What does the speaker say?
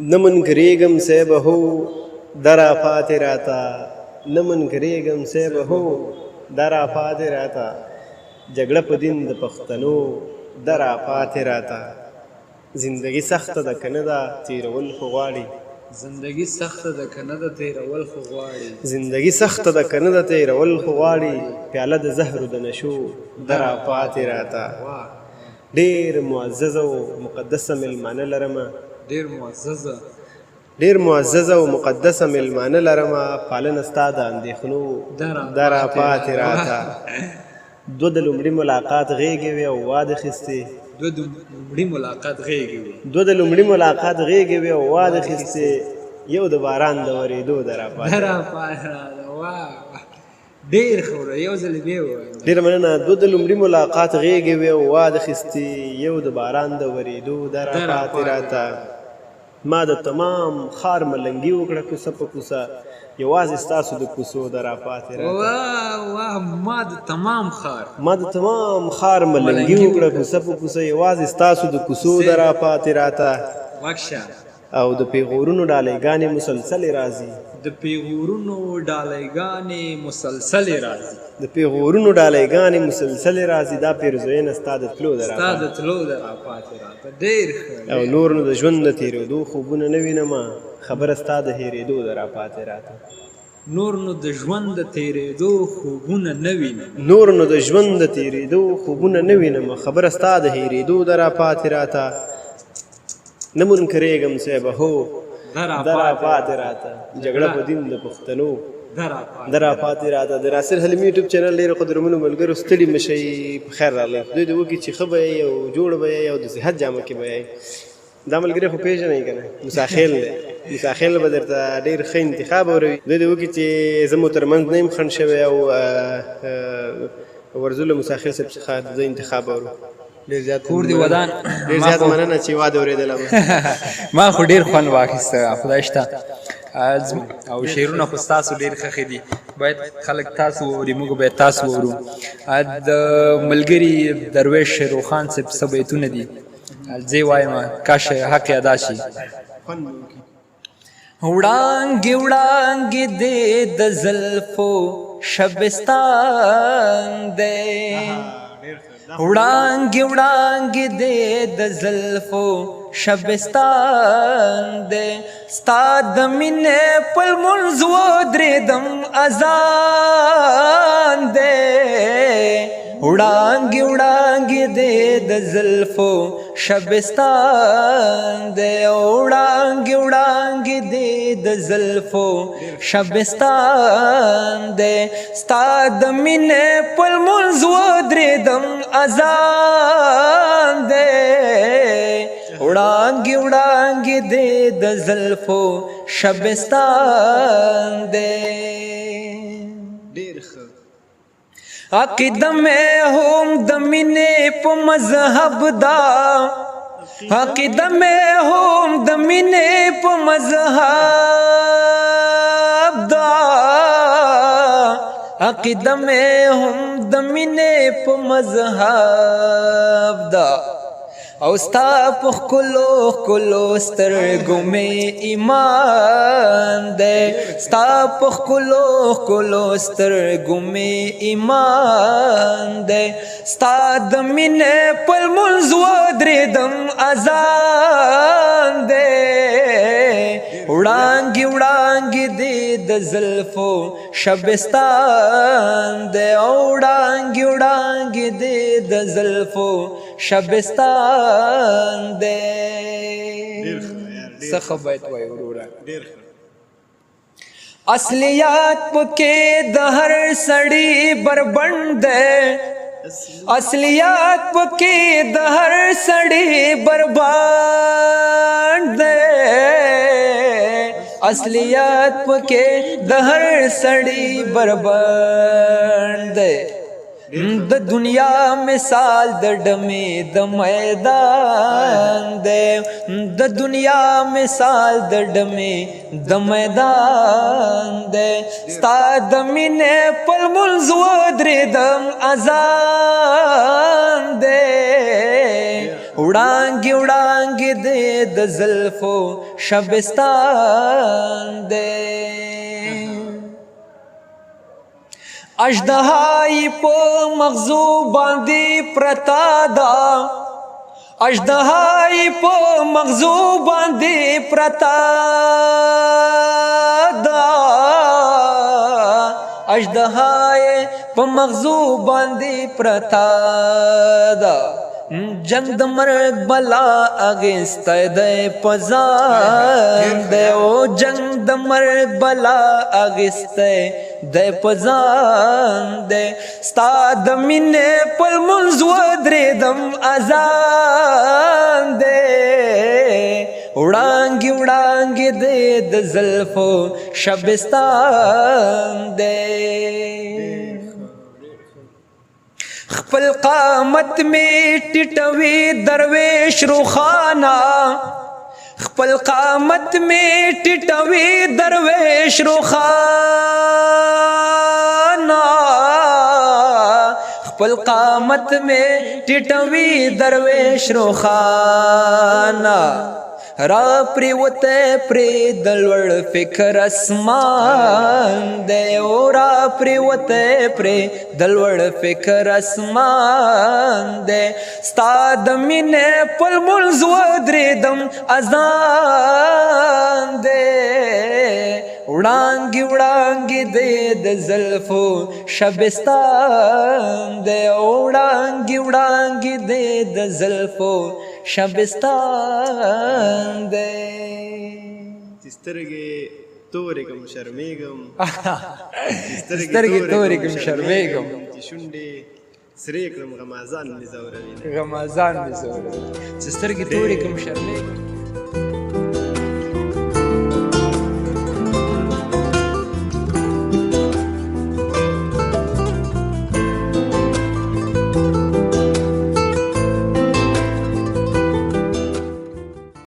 نمن کریگم سے بہو درا پاتے رہتا نمن کریگم سے بہو درا پاتے رہتا جګړه په دین د پښتنو درا پاتے رہتا زندگی سخت ده کنه دا تیرول خو غواړي زندگی سخت ده کنه د تیرول خو غواړي زندگی سخت ده کنه د تیرول خو غواړي پیاله د زهرو د نشو درا پاتے رہتا ډیر معزز او مقدسه ملمانه لرمه ډیر معززه او مقدسه ملمانه لرمه پالنه ستا د اندېښنو درا پاتې راته دو د لومړي ملاقات غېږې وې او واده خیستې دو د لومړي ملاقات غېږې وې او واده خیستې یو د باران د ورېدو درا پاتې ډېر ښه یو ځل بیا ووایم ډېره مننه دو د لومړي ملاقات غېږې وې او واده خیستې یو د باران د ورېدو درا پاتې راته ما د تمام خار ملنګي وکړه کوڅه په کوڅه یوازې ستاسو د کوڅو درا پاتې راته ما د تمام خار ملنګي وکړه کوڅه په کوڅه یوازې ستاسو د کوڅو درا پاتې راته او د پیغورونو ډالۍ مسلسلې راځي د پیغورونو ډالۍ مسلسلې راځي دا پیرزوینه ستا د تلو درا پاتې راته ډېر ښه او نور نو د ژوند د تېرېدو خوبونه نه وینمه خبره ستا د هېرېدو درا پاتې راته نور نو د ژوند د تېرېدو خوبونه نه وینمه خبره ستا د هېرېدو درا پاتې راته نه منکرېږم صیبه هو درا پاتې راته جګړه په دین د پښتنو درا پاتې راته د ناصر حلیمي یوټیوب چینل ډېرو قدرمنو ملګرو ستړي مه شئ په خیر راغلی خدای دې وکړي چې ښه به یې او جوړ به یې او د صحت جامه کې به یې دا ملګری خو پېژنئ که نه موسی به درته ډېر ښه انتخاب اوروي خدای دې وکړي چې زه مو تر منځ نه یم خنډ شوی او ورځو له موسی خیل صاحب څخه زه انتخاب اورو کور دی ودان ډېر زیات مننه چې واده اورېدلم ما خو ډېر خوند واخیسته خدای شته او شعرونه خو ستاسو ډېر ښه دي باید خلک تاسو واوري موږ باید تاسو واورو د ملګري درویش شیروخان صاحب څه بیتونه دي زه وایم کاش حق ادا شي وړانګې وړانګې دې د زلفو شبستان دی وړانګې وړانګې دې د زلفو شبستان دی ستا د مینې په لمونځ ودرېدم اذان دی وړانګې وړانګې دې د زلفو شبستان دی وړانګې وړانګې دې د زلفو شبستان دی ستا د مینې په لمونځ ودرېدم اذان دی وړانګې وړانګې دې د زلفو شبستان دی عقیده مې هم د مینې په مذهب دا عقیده مې هم د مینې په مذهب دا عقیده مې هم د مینې په مذهب دا او ستا په ښکلو ښکلو سترګو مې ایمان دی ستا په ښکلو ښکلو سترګو مې ایمان دی ستا د مینې په لمونځ ودرېدم اذان دی وړانګې وړانګې دې د زلفو شبستان دی او وړانګې وړانګې دې د زلفو شبستان دی څه بیت وایي وروره اصلیات پکې د هر سړي بربند دی اصلیات پکې د هر سړي بربند دی اصلیات پکې د هر سړي بربند دی د دنیا مثال د ډمې د میدان دی د دنیا مثال د ډمې د میدان دی ستا د مینې په لمونځ ودرېدم اذان دی وړانګې وړانګې دې د زلفو شبستان دی اژدهای په مغزو باندې پرتا ده اژدهای په مغزو باندې پرتا ده اژدهای په مغزو باندې پرتا ده جنگ د مرګ بلا اغستی دی په ځان دی او جنگ د مرګ بلا اغستی دی په ځان دی ستا د مینې په لمونځ ودرېدم اذان دی وړانګې وړانګې دی د زلفو شبستان دی خپل قامت میں ټټوي درویش روخانا خپل قامت میں ټټوي درویش روخانا خپل قامت میں ټټوي درویش روخانا را پریوته پری دلوړ فکر اسمان دی او را پریوته پری دلوړ فکر اسمان دی ستا د مینې پل ملز ودرېدم اذان دی وړانګې وړانګې دی د زلفو شبستان دی وړانګې وړانګې دی د زلفو شبستان دی چې سترګې تورې کم شرمېږم سترګې تورې کم شرمېږم چې شونډې سرې کړم غمازان مې ځوروي غمازان مې ځوروي چې سترګې تورې کم شرمېږم